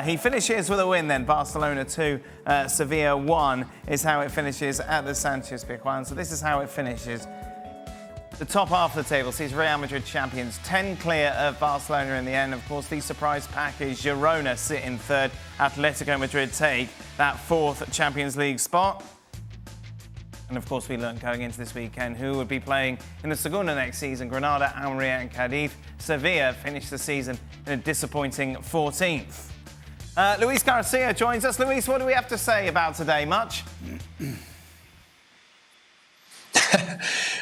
He finishes with a win then. Barcelona 2, Sevilla 1 is how it finishes at the Sánchez-Pizjuán. So this is how it finishes. The top half of the table sees Real Madrid champions, 10 clear of Barcelona in the end. Of course, the surprise package, Girona sit in third. Atletico Madrid take that fourth Champions League spot. And of course, we learned going into this weekend who would be playing in the Segunda next season. Granada, Almeria and Cadiz. Sevilla finished the season in a disappointing 14th. Luis Garcia joins us. Luis, what do we have to say about today? Much?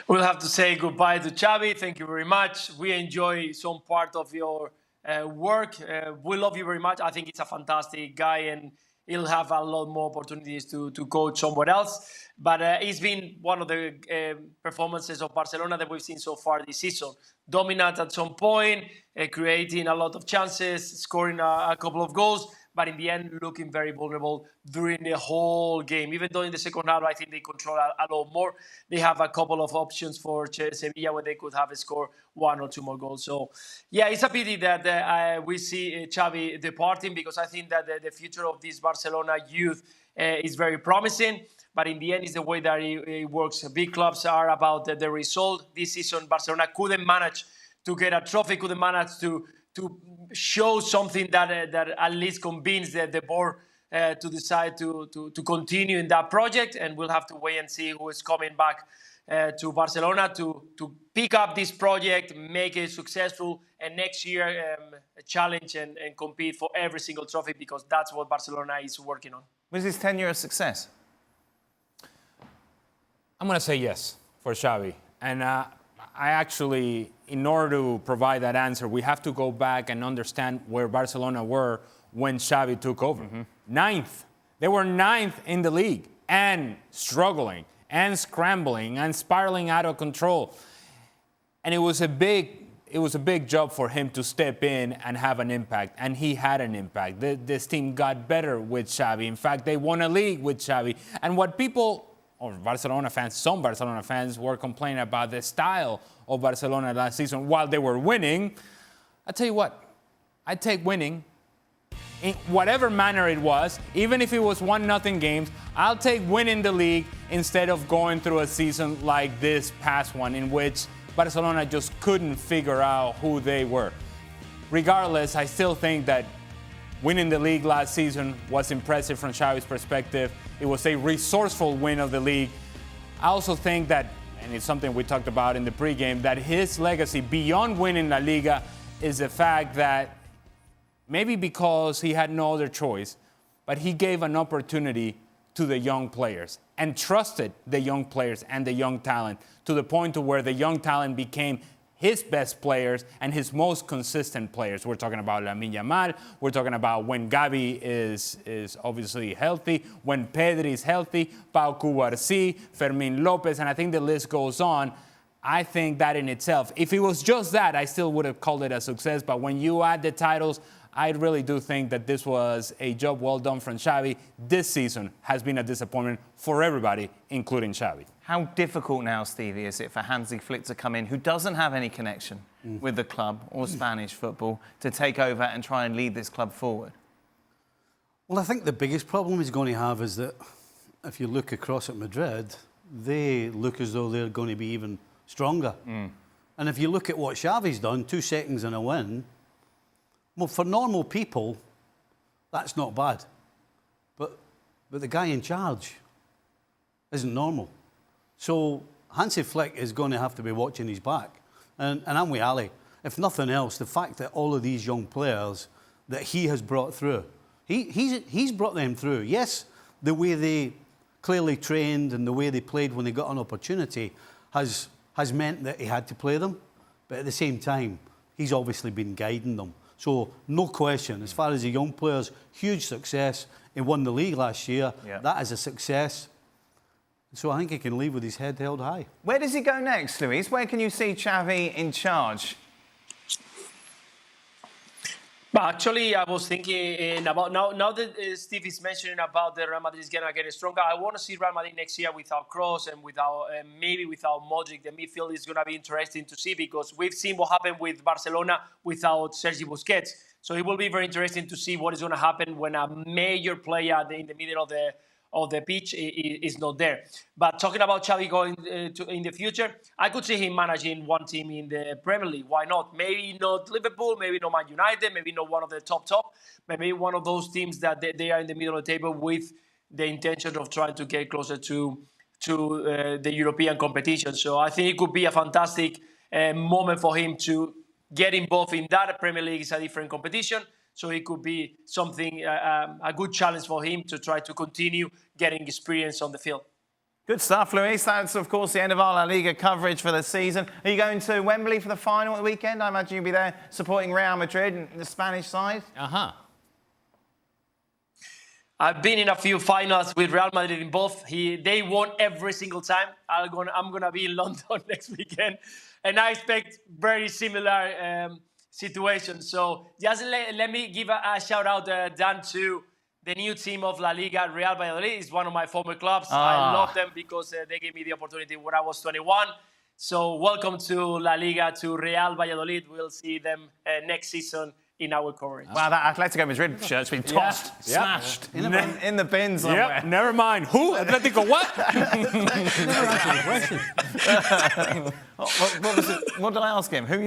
We'll have to say goodbye to Xavi. Thank you very much. We enjoy some part of your work. We love you very much. I think it's a fantastic guy and he'll have a lot more opportunities to coach somewhere else. But it's been one of the performances of Barcelona that we've seen so far this season. Dominant at some point, creating a lot of chances, scoring a couple of goals, but in the end, looking very vulnerable during the whole game. Even though in the second half, I think they control a lot more. They have a couple of options for Sevilla where they could have scored 1 or 2 more goals. So, yeah, it's a pity that we see Xavi departing because I think that the future of this Barcelona youth is very promising. But in the end, it's the way that it works. Big clubs are about the result. This season, Barcelona couldn't manage to get a trophy, couldn't manage to show something that at least convinced the board to decide to continue in that project. And we'll have to wait and see who is coming back to Barcelona to pick up this project, make it successful, and next year challenge and compete for every single trophy because that's what Barcelona is working on. Was his tenure a success? I'm going to say yes for Xavi. And I actually, in order to provide that answer, we have to go back and understand where Barcelona were when Xavi took over. Mm-hmm. 9th. They were 9th in the league and struggling and scrambling and spiraling out of control. And it was a big job for him to step in and have an impact. And he had an impact. This team got better with Xavi. In fact, they won a league with Xavi. And what people, or Barcelona fans, some Barcelona fans were complaining about the style of Barcelona last season while they were winning. I tell you what, I'd take winning in whatever manner it was, even if it was 1-0 games. I'll take winning the league instead of going through a season like this past one in which Barcelona just couldn't figure out who they were. Regardless, I still think that winning the league last season was impressive from Xavi's perspective. It was a resourceful win of the league. I also think that, and it's something we talked about in the pregame, that his legacy beyond winning La Liga is the fact that maybe because he had no other choice, but he gave an opportunity to the young players and trusted the young players and the young talent to the point to where the young talent became his best players and his most consistent players. We're talking about Lamine Yamal. We're talking about when Gavi is obviously healthy, when Pedri is healthy, Pau Cubarsí, Fermín López, and I think the list goes on. I think that in itself, if it was just that, I still would have called it a success. But when you add the titles, I really do think that this was a job well done from Xavi. This season has been a disappointment for everybody, including Xavi. How difficult now, Stevie, is it for Hansi Flick to come in, who doesn't have any connection with the club or Spanish football, to take over and try and lead this club forward? Well, I think the biggest problem he's going to have is that if you look across at Madrid, they look as though they're going to be even stronger. And if you look at what Xavi's done, 2 seconds and a win, well, for normal people, that's not bad. But the guy in charge isn't normal. So Hansi Flick is going to have to be watching his back. And I'm with Ali. If nothing else, the fact that all of these young players that he has brought through, he's brought them through. Yes, the way they clearly trained and the way they played when they got an opportunity has meant that he had to play them. But at the same time, he's obviously been guiding them. So no question, as far as the young players, huge success. He won the league last year. Yeah. That is a success. So I think he can leave with his head held high. Where does he go next, Luis? Where can you see Xavi in charge? But actually, I was thinking about now that Steve is mentioning about the Real Madrid is going to get stronger. I want to see Real Madrid next year without Kroos and maybe without Modric. The midfield is going to be interesting to see because we've seen what happened with Barcelona without Sergi Busquets. So it will be very interesting to see what is going to happen when a major player in the middle of the pitch is not there. But talking about Xavi going in the future, I could see him managing one team in the Premier League. Why not? Maybe not Liverpool, maybe not Man United, maybe not one of the top, maybe one of those teams that they are in the middle of the table with the intention of trying to get closer to the European competition. So I think it could be a fantastic moment for him to get involved in that. Premier League is a different competition, so it could be something, a good challenge for him to try to continue getting experience on the field. Good stuff, Luis. That's, of course, the end of our La Liga coverage for the season. Are you going to Wembley for the final at the weekend? I imagine you'll be there supporting Real Madrid and the Spanish side. Uh-huh. I've been in a few finals with Real Madrid in both. They won every single time. I'm gonna be in London next weekend, and I expect very similar situations. So just let me give a shout out, Dan, to the new team of La Liga, Real Valladolid. Is one of my former clubs. I love them because they gave me the opportunity when I was 21. So welcome to La Liga, to Real Valladolid. We'll see them next season in our coverage. Wow, that Atletico Madrid shirt's been tossed, smashed in the bin somewhere. Yep, never mind. Who? Atletico what? What did I ask him? Who do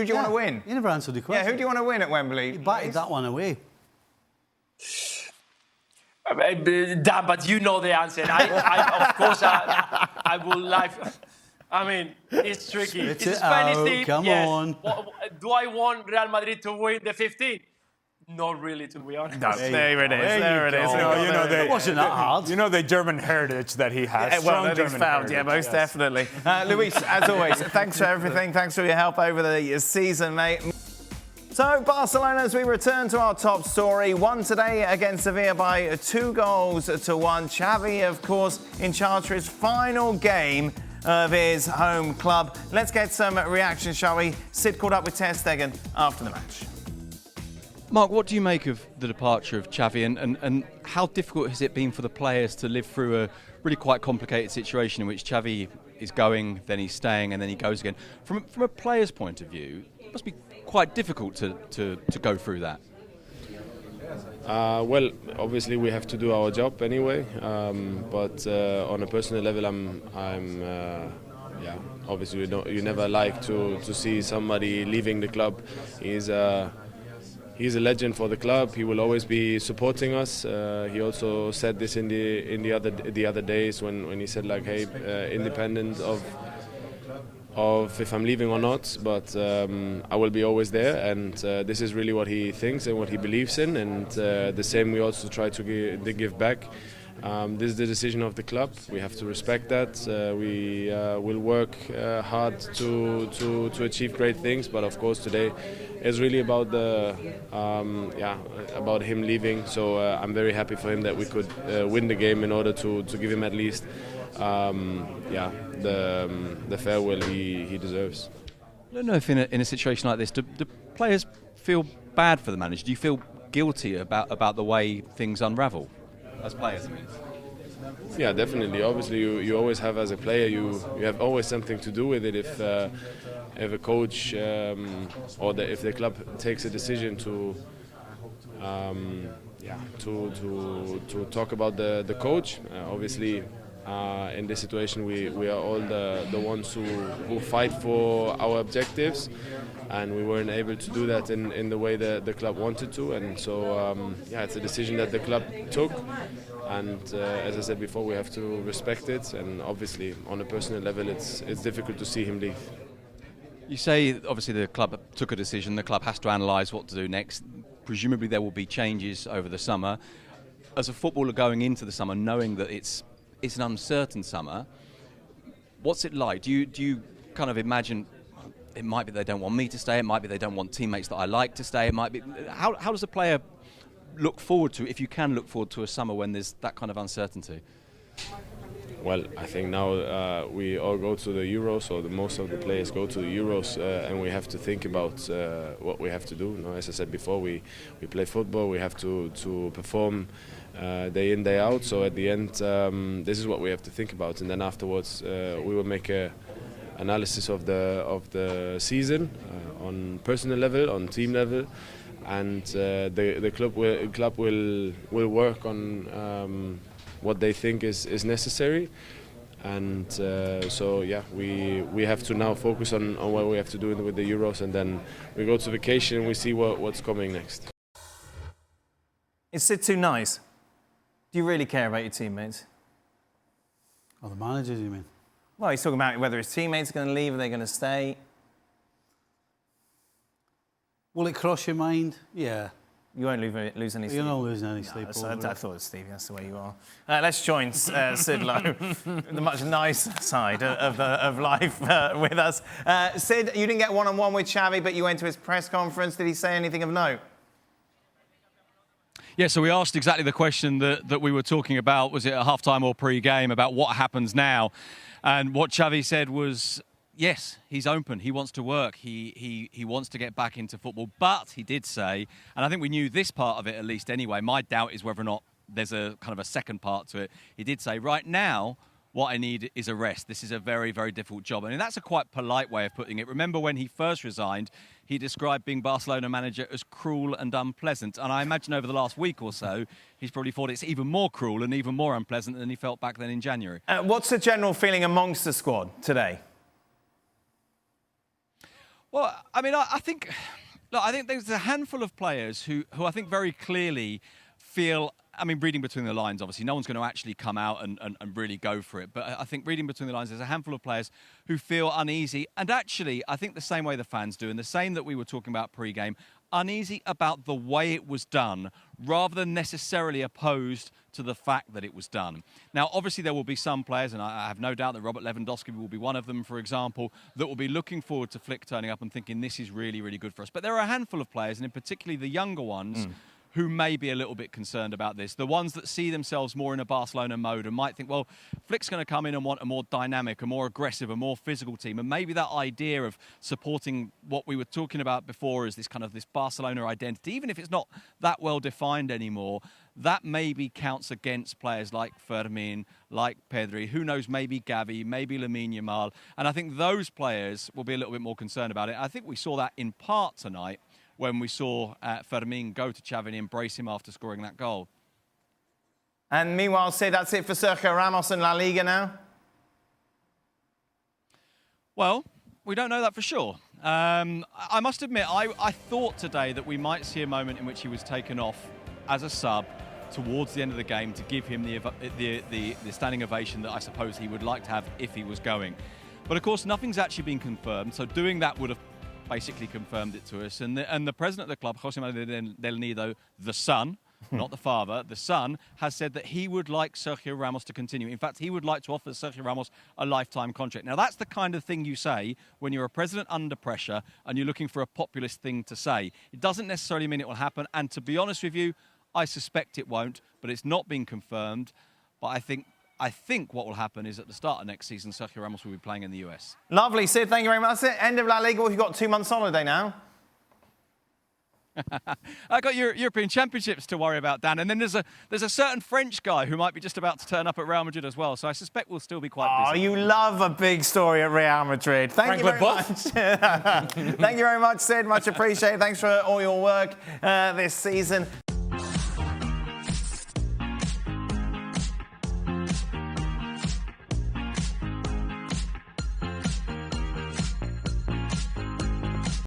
you want to win? You never answered the question. Yeah, who do you want to win at Wembley? You batted that one away. Dan, but you know the answer. Of course, I would like. I mean, it's tricky. It's a Spanish team. Come on. Do I want Real Madrid to win the 15? Not really, to be honest. No, there it is. There it is. It wasn't that hard. You know the German heritage that he has. Well, that he's found, yeah, most definitely. Luis, as always, thanks for everything. Thanks for your help over the season, mate. So, Barcelona, as we return to our top story, won today against Sevilla by 2-1. Xavi, of course, in charge for his final game of his home club. Let's get some reaction, shall we? Sid caught up with Stegen after the match. Mark, what do you make of the departure of Xavi, and how difficult has it been for the players to live through a really quite complicated situation in which Xavi is going, then he's staying, and then he goes again? From a player's point of view, it must be quite difficult to go through that. Well, obviously we have to do our job anyway, but on a personal level, yeah. Obviously, you never like to see somebody leaving the club. He's a legend for the club. He will always be supporting us. He also said this in the other days when he said, like, hey, independent of if I'm leaving or not, but I will be always there, and this is really what he thinks and what he believes in, and the same we also try to give back. This is the decision of the club. We have to respect that. We will work hard to achieve great things, but of course today is really about about him leaving. So I'm very happy for him that we could win the game in order to give him at least the farewell he deserves. I don't know if in a situation like this, do players feel bad for the manager? Do you feel guilty about the way things unravel as players? Yeah, definitely. Obviously, you always have, as a player, you have always something to do with it. If a coach if the club takes a decision to talk about the coach, obviously. In this situation, we are all the ones who fight for our objectives, and we weren't able to do that in the way the club wanted to, and so it's a decision that the club took, and as I said before, we have to respect it, and obviously on a personal level it's difficult to see him leave. You say obviously the club took a decision, the club has to analyse what to do next. Presumably there will be changes over the summer. As a footballer going into the summer, knowing that it's an uncertain summer, what's it like? Do you kind of imagine it might be they don't want me to stay, it might be they don't want teammates that I like to stay, it might be... How does a player look forward to, if you can look forward to a summer when there's that kind of uncertainty? Well, I think now we all go to the Euros, or most of the players go to the Euros, and we have to think about what we have to do. You know, as I said before, we play football, we have to perform day in, day out, so at the end this is what we have to think about, and then afterwards we will make a analysis of the season on personal level, on team level, and the club will work on what they think is necessary. And so yeah, we have to now focus on what we have to do with the Euros, and then we go to vacation and we see what's coming next. Is Sid too nice? Do you really care about your teammates? Oh, the managers, you mean? Well, he's talking about whether his teammates are going to leave or they're going to stay. Will it cross your mind? Yeah. You won't lose any sleep. You're not losing any sleep No, over I it. thought it was Stevie, that's the way you are. Let's join Sid Lowe, the much nicer side of life with us. Sid, you didn't get one-on-one with Xavi, but you went to his press conference. Did he say anything of note? Yeah, so we asked exactly the question that we were talking about. Was it a half-time or pre-game, about what happens now? And what Xavi said was, yes, he's open. He wants to work. He wants to get back into football. But he did say, and I think we knew this part of it at least anyway, my doubt is whether or not there's a kind of a second part to it. He did say, right now, what I need is a rest. This is a very, very difficult job. And that's a quite polite way of putting it. Remember when he first resigned, he described being Barcelona manager as cruel and unpleasant. And I imagine over the last week or so, he's probably thought it's even more cruel and even more unpleasant than he felt back then in January. What's the general feeling amongst the squad today? Well, I mean, I think there's a handful of players who I think very clearly feel, I mean, reading between the lines, obviously, no one's going to actually come out and really go for it. But I think reading between the lines, there's a handful of players who feel uneasy. And actually, I think the same way the fans do, and the same that we were talking about pre-game, uneasy about the way it was done, rather than necessarily opposed to the fact that it was done. Now, obviously, there will be some players, and I have no doubt that Robert Lewandowski will be one of them, for example, that will be looking forward to Flick turning up and thinking this is really, really good for us. But there are a handful of players, and in particularly the younger ones, who may be a little bit concerned about this. The ones that see themselves more in a Barcelona mode and might think, well, Flick's going to come in and want a more dynamic, a more aggressive, a more physical team. And maybe that idea of supporting what we were talking about before as this kind of this Barcelona identity, even if it's not that well defined anymore, that maybe counts against players like Fermin, like Pedri, who knows, maybe Gavi, maybe Lamine Yamal. And I think those players will be a little bit more concerned about it. I think we saw that in part tonight, when we saw Fermin go to Xavi and embrace him after scoring that goal. And meanwhile, Sid, that's it for Sergio Ramos and La Liga now? Well, we don't know that for sure. I must admit, I thought today that we might see a moment in which he was taken off as a sub towards the end of the game to give him the standing ovation that I suppose he would like to have if he was going. But of course, nothing's actually been confirmed, so doing that would have basically confirmed it to us. And the president of the club, José Manuel del Nido, the son, not the father, the son, has said that he would like Sergio Ramos to continue. In fact, he would like to offer Sergio Ramos a lifetime contract. Now, that's the kind of thing you say when you're a president under pressure and you're looking for a populist thing to say. It doesn't necessarily mean it will happen. And to be honest with you, I suspect it won't, but it's not been confirmed. But I think what will happen is at the start of next season, Sergio Ramos will be playing in the US. Lovely, Sid. Thank you very much. That's it. End of La Liga. We've got 2 months holiday now. I got European Championships to worry about, Dan, and then there's a certain French guy who might be just about to turn up at Real Madrid as well. So I suspect we'll still be quite busy. Oh, you love a big story at Real Madrid. Thank you very much. Thank you very much, Sid. Much appreciated. Thanks for all your work this season.